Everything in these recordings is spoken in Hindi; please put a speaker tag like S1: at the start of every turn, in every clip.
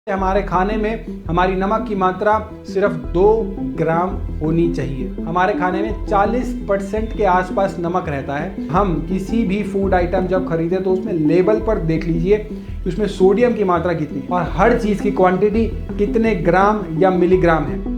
S1: हमारे खाने में हमारी नमक की मात्रा सिर्फ 2 ग्राम होनी चाहिए। हमारे खाने में 40% के आसपास नमक रहता है। हम किसी भी फूड आइटम जब खरीदे तो उसमें लेबल पर देख लीजिए कि उसमें सोडियम की मात्रा कितनी है और हर चीज की क्वांटिटी कितने ग्राम या मिलीग्राम है।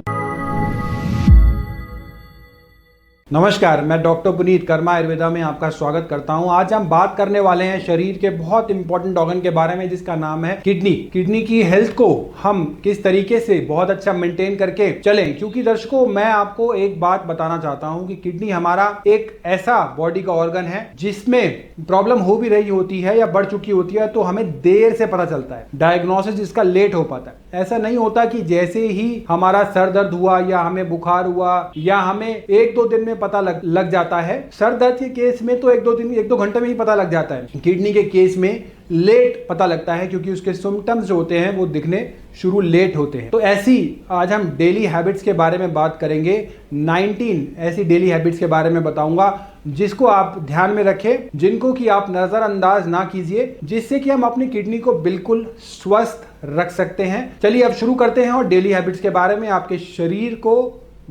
S1: नमस्कार, मैं डॉक्टर पुनीत कर्मा आयुर्वेदा में आपका स्वागत करता हूं। आज हम बात करने वाले हैं शरीर के बहुत इंपॉर्टेंट ऑर्गन के बारे में जिसका नाम है किडनी। किडनी की हेल्थ को हम किस तरीके से बहुत अच्छा मेंटेन करके चलें, क्योंकि दर्शकों मैं आपको एक बात बताना चाहता हूं कि किडनी हमारा एक ऐसा बॉडी का ऑर्गन है जिसमें प्रॉब्लम हो भी रही होती है या बढ़ चुकी होती है तो हमें देर से पता चलता है, डायग्नोसिस इसका लेट हो पाता है। ऐसा नहीं होता कि जैसे ही हमारा सर दर्द हुआ या हमें बुखार हुआ या हमें 1-2 दिन में पता लग जाता है। सर दर्द के केस में तो 1-2 घंटे में ही पता लग जाता है। किडनी के केस में लेट पता लगता है क्योंकि उसके सिम्टम्स जो होते हैं वो दिखने शुरू लेट होते हैं। तो ऐसी आज हम डेली हैबिट्स के बारे में बात करेंगे। 19 ऐसी डेली हैबिट्स के बारे में बताऊंगा जिसको आप ध्यान में रखें, जिनको कि आप नजरअंदाज ना कीजिए, जिससे कि हम अपनी किडनी को बिल्कुल स्वस्थ रख सकते हैं। चलिए अब शुरू करते हैं और डेली हैबिट्स के बारे में आपके शरीर को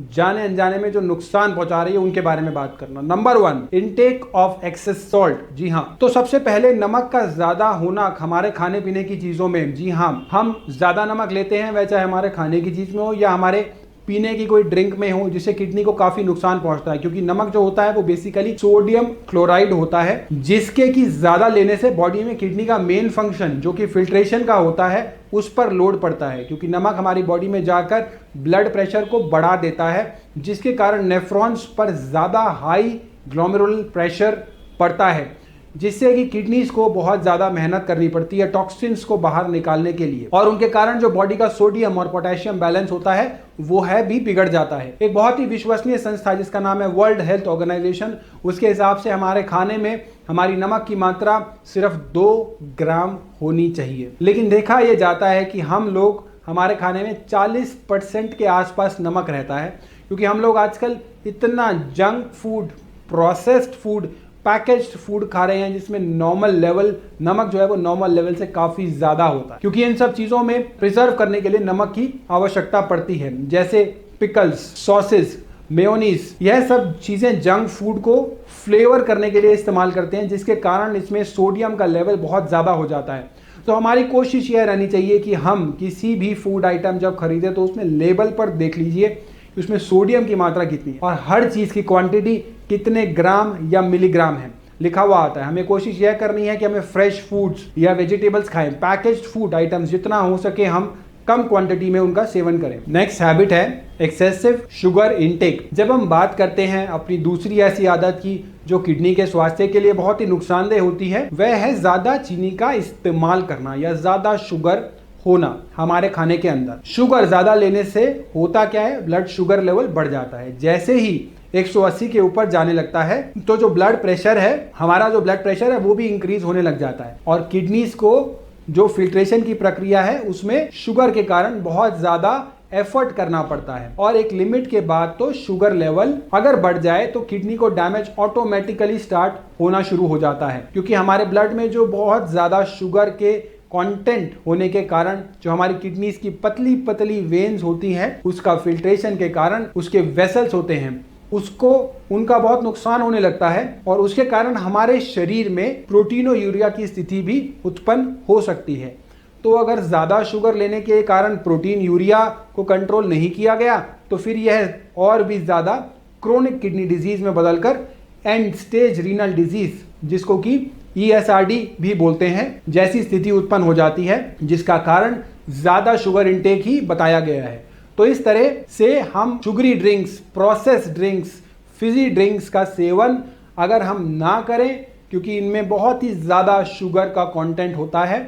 S1: जाने अनजाने में जो नुकसान पहुंचा रही है उनके बारे में बात करना। Number 1, intake of excess salt. जी हाँ, तो सबसे पहले नमक का ज्यादा होना हमारे खाने पीने की चीजों में। जी हाँ, हम ज्यादा नमक लेते हैं, वह चाहे हमारे खाने की चीज में हो या हमारे पीने की कोई ड्रिंक में हो, जिससे किडनी को काफी नुकसान पहुंचता है। क्योंकि नमक जो होता है वो बेसिकली सोडियम क्लोराइड होता है, जिसके की ज्यादा लेने से बॉडी में किडनी का मेन फंक्शन जो कि फिल्ट्रेशन का होता है उस पर लोड पड़ता है। क्योंकि नमक हमारी बॉडी में जाकर ब्लड प्रेशर को बढ़ा देता है, जिसके कारण नेफ्रॉन्स पर ज्यादा हाई ग्लोमेरुलर प्रेशर पड़ता है, जिससे कि किडनीज को बहुत ज्यादा मेहनत करनी पड़ती है टॉक्सिन्स को बाहर निकालने के लिए, और उनके कारण जो बॉडी का सोडियम और पोटेशियम बैलेंस होता है वो है भी बिगड़ जाता है। एक बहुत ही विश्वसनीय संस्था जिसका नाम है वर्ल्ड हेल्थ ऑर्गेनाइजेशन, उसके हिसाब से हमारे खाने में हमारी नमक की मात्रा सिर्फ 2 ग्राम होनी चाहिए। लेकिन देखा यह जाता है कि हम लोग हमारे खाने में 40% के आसपास नमक रहता है, क्योंकि हम लोग आजकल इतना junk food, processed food, packaged food खा रहे हैं जिसमें नॉर्मल लेवल नमक जो है वो नॉर्मल लेवल से काफी ज्यादा होता है। क्योंकि इन सब चीजों में प्रिजर्व करने के लिए नमक की आवश्यकता पड़ती है, जैसे पिकल्स, सॉसेस, मेयोनीज, यह सब चीजें जंक फूड को फ्लेवर करने के लिए इस्तेमाल करते हैं, जिसके कारण इसमें सोडियम का लेवल बहुत ज्यादा हो जाता है। तो हमारी कोशिश यह रहनी चाहिए कि हम किसी भी फूड आइटम जब खरीदे तो उसमें लेबल पर देख लीजिए कि उसमें सोडियम की मात्रा कितनी है और हर चीज की क्वांटिटी कितने ग्राम या मिलीग्राम है लिखा हुआ आता है। हमें कोशिश यह करनी है कि हमें फ्रेश फूड्स या वेजिटेबल्स खाएं। पैकेज्ड फूड आइटम्स जितना हो सके हम कम क्वांटिटी में उनका सेवन करें। नेक्स्ट हैबिट है एक्सेसिव शुगर इनटेक। जब हम बात करते हैं अपनी दूसरी ऐसी आदत की जो किडनी के स्वास्थ्य के लिए बहुत ही नुकसानदेह होती है, वह है ज्यादा चीनी का इस्तेमाल करना या ज्यादा शुगर होना हमारे खाने के अंदर। शुगर ज्यादा लेने से होता क्या है, ब्लड शुगर लेवल बढ़ जाता है। जैसे ही 180 के ऊपर जाने लगता है तो जो ब्लड प्रेशर है, हमारा जो ब्लड प्रेशर है वो भी इंक्रीज होने लग जाता है, और किडनीज को जो फिल्ट्रेशन की प्रक्रिया है उसमें शुगर के कारण बहुत ज्यादा एफर्ट करना पड़ता है, और एक लिमिट के बाद तो शुगर लेवल अगर बढ़ जाए तो किडनी को डैमेज ऑटोमेटिकली स्टार्ट होना शुरू हो जाता है। क्योंकि हमारे ब्लड में जो बहुत ज्यादा शुगर के कंटेंट होने के कारण जो हमारी किडनीज की पतली पतली वेन्स होती हैं, उसका फिल्ट्रेशन के कारण उसके वेसल्स होते हैं, उसको उनका बहुत नुकसान होने लगता है, और उसके कारण हमारे शरीर में प्रोटीनोयूरिया की स्थिति भी उत्पन्न हो सकती है। तो अगर ज्यादा शुगर लेने के कारण प्रोटीन यूरिया को कंट्रोल नहीं किया गया तो फिर यह और भी ज्यादा क्रोनिक किडनी डिजीज में बदलकर एंड स्टेज रीनल डिजीज, जिसको कि ESRD भी बोलते हैं, जैसी स्थिति उत्पन्न हो जाती है, जिसका कारण ज्यादा शुगर इनटेक ही बताया गया है। तो इस तरह से हम sugary drinks, processed drinks, Fiji drinks का सेवन अगर हम ना करें, क्योंकि इनमें बहुत ही ज़्यादा शुगर का कंटेंट होता है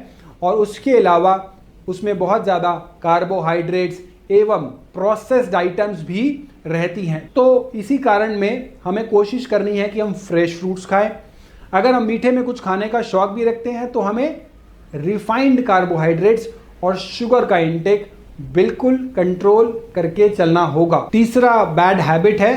S1: और उसके अलावा उसमें बहुत ज़्यादा कार्बोहाइड्रेट्स एवं प्रोसेस्ड आइटम्स भी रहती हैं। तो इसी कारण में हमें कोशिश करनी है कि हम फ्रेश फ्रूट्स खाएं। अगर हम मीठे में कुछ खाने का शौक भी रखते हैं तो हमें रिफाइंड कार्बोहाइड्रेट्स और शुगर का इंटेक बिल्कुल कंट्रोल करके चलना होगा। तीसरा बैड हैबिट है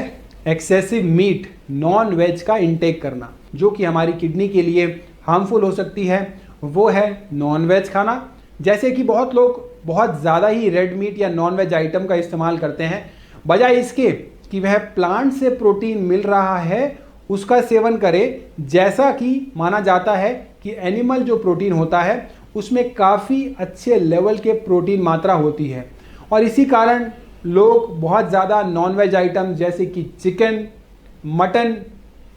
S1: एक्सेसिव मीट, नॉन वेज का इंटेक करना, जो कि हमारी किडनी के लिए हार्मफुल हो सकती है। वो है नॉन वेज खाना, जैसे कि बहुत लोग बहुत ज़्यादा ही रेड मीट या नॉन वेज आइटम का इस्तेमाल करते हैं, बजाय इसके कि वह प्लांट से प्रोटीन मिल रहा है उसका सेवन करें। जैसा कि माना जाता है कि एनिमल जो प्रोटीन होता है उसमें काफ़ी अच्छे लेवल के प्रोटीन मात्रा होती है, और इसी कारण लोग बहुत ज़्यादा नॉन वेज आइटम जैसे कि चिकन, मटन,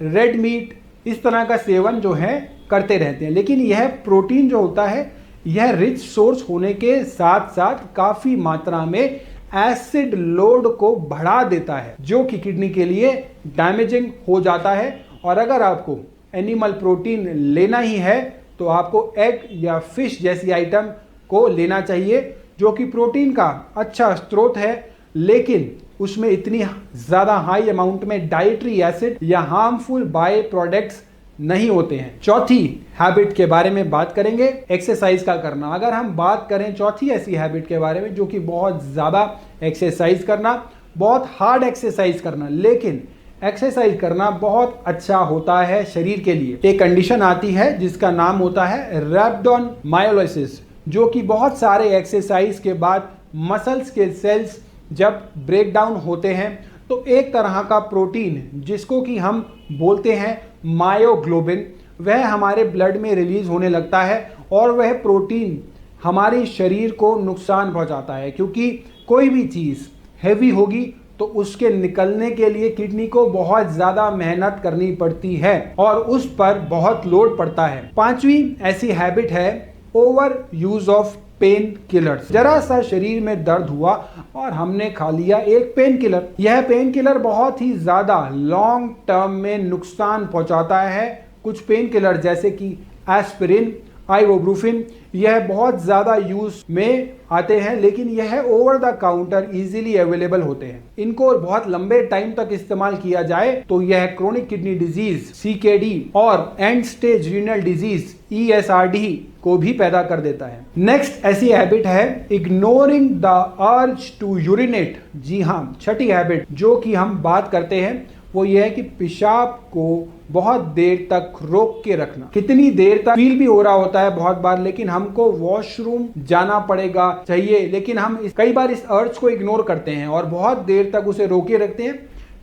S1: रेड मीट इस तरह का सेवन जो है करते रहते हैं। लेकिन यह प्रोटीन जो होता है यह रिच सोर्स होने के साथ साथ काफ़ी मात्रा में एसिड लोड को बढ़ा देता है, जो कि किडनी के लिए डैमेजिंग हो जाता है। और अगर आपको एनिमल प्रोटीन लेना ही है तो आपको एग या फिश जैसी आइटम को लेना चाहिए, जो कि प्रोटीन का अच्छा स्रोत है, लेकिन उसमें इतनी ज़्यादा हाई अमाउंट में डाइटरी एसिड या हार्मफुल बाय प्रोडक्ट्स नहीं होते हैं। चौथी हैबिट के बारे में बात करेंगे, एक्सरसाइज का करना। अगर हम बात करें चौथी ऐसी हैबिट के बारे में जो कि बहुत ज़्यादा एक्सरसाइज करना, बहुत हार्ड एक्सरसाइज करना, लेकिन एक्सरसाइज करना बहुत अच्छा होता है शरीर के लिए। एक कंडीशन आती है जिसका नाम होता है रैप्डोमायोलाइसिस, जो कि बहुत सारे एक्सरसाइज के बाद मसल्स के सेल्स जब ब्रेक डाउन होते हैं तो एक तरह का प्रोटीन जिसको कि हम बोलते हैं मायोग्लोबिन, वह हमारे ब्लड में रिलीज होने लगता है, और वह प्रोटीन हमारे शरीर को नुकसान पहुंचाता है। क्योंकि कोई भी चीज़ हैवी होगी तो उसके निकलने के लिए किडनी को बहुत ज़्यादा मेहनत करनी पड़ती है और उस पर बहुत लोड पड़ता है। पांचवी ऐसी हैबिट है over use of pain killers. जरा सा शरीर में दर्द हुआ और हमने खा लिया एक पेन किलर। यह पेन किलर बहुत ही ज़्यादा लॉन्ग टर्म में नुकसान पहुंचाता है। कुछ पेन किलर जैसे कि एस्पिरिन, आइबुप्रोफेन, यह बहुत ज़्यादा यूज में आते हैं, लेकिन यह over the counter easily available होते हैं। इनको बहुत लंबे टाइम तक इस्तेमाल किया जाए तो यह क्रोनिक किडनी डिजीज CKD और and stage renal disease ESRD को भी पैदा कर देता है। नेक्स्ट ऐसी हैबिट है ignoring the urge to urinate. जी हाँ, छठी हैबिट जो कि हम बात करते हैं वो ये है कि पेशाब को बहुत देर तक रोक के रखना। कितनी देर तक फील भी हो रहा होता है बहुत बार, लेकिन हमको वॉशरूम जाना पड़ेगा चाहिए, लेकिन हम कई बार इस अर्ज को इग्नोर करते हैं और बहुत देर तक उसे रोके रखते हैं,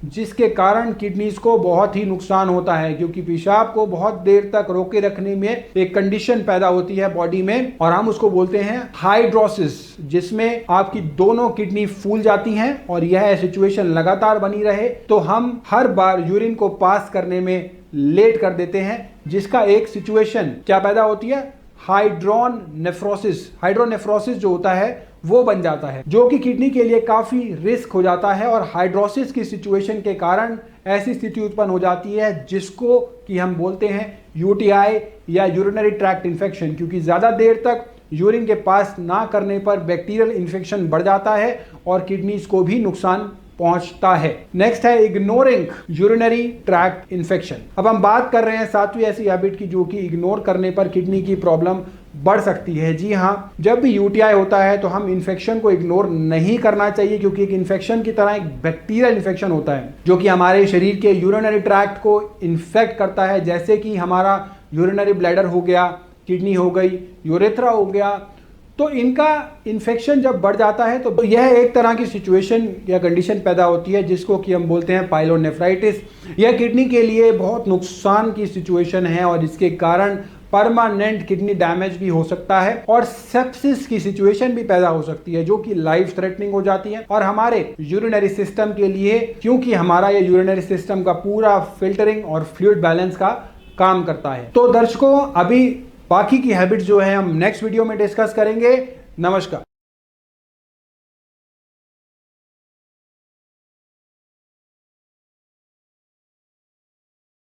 S1: जिसके कारण किडनीज को बहुत ही नुकसान होता है। क्योंकि पेशाब को बहुत देर तक रोके रखने में एक कंडीशन पैदा होती है बॉडी में, और हम उसको बोलते हैं हाइड्रोसिस, जिसमें आपकी दोनों किडनी फूल जाती हैं। और यह सिचुएशन लगातार बनी रहे तो हम हर बार यूरिन को पास करने में लेट कर देते हैं, जिसका एक सिचुएशन क्या पैदा होती है, हाइड्रोनेफ्रोसिस। हाइड्रोनेफ्रोसिस जो होता है वो बन जाता है, जो कि किडनी के लिए काफी रिस्क हो जाता है। और हाइड्रोसिस की सिचुएशन के कारण ऐसी स्थिति उत्पन्न हो जाती है जिसको कि हम बोलते हैं UTI या यूरिनरी ट्रैक्ट इन्फेक्शन। क्योंकि ज्यादा देर तक यूरिन के पास ना करने पर बैक्टीरियल इन्फेक्शन बढ़ जाता है और किडनीज को भी नुकसान पहुंचता है। नेक्स्ट है इग्नोरिंग यूरिनरी ट्रैक्ट इन्फेक्शन। अब हम बात कर रहे हैं सातवीं ऐसी हैबिट की जो कि इग्नोर करने पर किडनी की प्रॉब्लम बढ़ सकती है। जी हाँ, जब भी UTI होता है तो हम इन्फेक्शन को इग्नोर नहीं करना चाहिए, क्योंकि एक इन्फेक्शन की तरह एक बैक्टीरियल इन्फेक्शन होता है जो कि हमारे शरीर के यूरिनरी ट्रैक्ट को इन्फेक्ट करता है। जैसे कि हमारा यूरिनरी ब्लैडर हो गया, किडनी हो गई, यूरेथ्रा हो गया, तो इनका इन्फेक्शन जब बढ़ जाता है तो यह एक तरह की सिचुएशन या कंडीशन पैदा होती है जिसको कि हम बोलते हैं पाइलोनेफ्राइटिस। यह किडनी के लिए बहुत नुकसान की सिचुएशन है और इसके कारण परमानेंट किडनी डैमेज भी हो सकता है और सेप्सिस की सिचुएशन भी पैदा हो सकती है, जो कि लाइफ थ्रेटनिंग हो जाती है। और हमारे यूरिनरी सिस्टम के लिए, क्योंकि हमारा ये यूरिनरी सिस्टम का पूरा फिल्टरिंग और फ्लूइड बैलेंस का काम करता है। तो दर्शकों, अभी बाकी की हैबिट्स जो है हम नेक्स्ट वीडियो में डिस्कस करेंगे। नमस्कार।